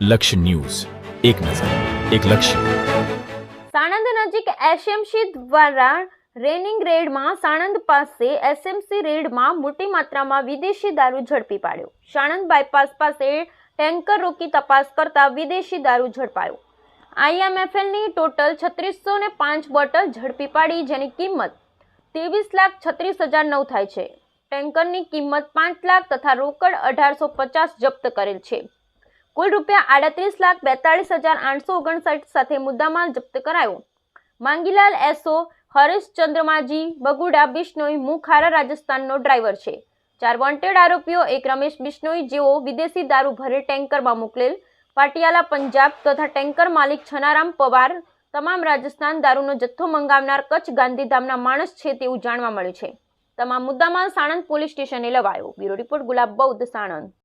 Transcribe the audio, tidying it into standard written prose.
લક્ષ્ય ન્યૂઝ, એક નજર, એક લક્ષ્ય. સાણંદ નજીક એસએમસી દ્વારા રેનિંગ રેડમાં સાણંદ પાસે એસએમસી રેડમાં મોટી માત્રામાં વિદેશી દારૂ ઝડપી પાડ્યો. સાણંદ બાયપાસ પાસે ટેન્કર રોકી તપાસ કરતા વિદેશી દારૂ ઝડપાયો. IMFLની ટોટલ 3605 બોટલ ઝડપી પાડી, જેની કિંમત 23,36,009 થાય છે. ટેન્કરની કિંમત 5 લાખ તથા રોકડ 1850 જપ્ત કરેલ છે. કુલ રૂપિયા 38,42,859 સાથે મુદ્દામાલ જપ્ત કરાયો. માંગીલાલ એસો, હરેશ ચંદ્રમાજી બગુડા બિશ્નોઈ મુખારા રાજસ્થાનનો ડ્રાઈવર છે. 4 વોન્ટેડ આરોપીઓ, એક રમેશ બિશ્નોઈ જેઓ વિદેશી દારૂ ભરેલ ટેન્કરમાં મોકલેલ, પાટિયાલા પંજાબ તથા ટેન્કર માલિક છનારામ પવાર તમામ રાજસ્થાન દારૂનો જથ્થો મંગાવનાર કચ્છ ગાંધીધામના માણસ છે તેવું જાણવા મળ્યું છે. તમામ મુદ્દામાલ સાણંદ પોલીસ સ્ટેશને લવાયો. બ્યુરો રિપોર્ટ, ગુલાબ બૌદ્ધ, સાણંદ.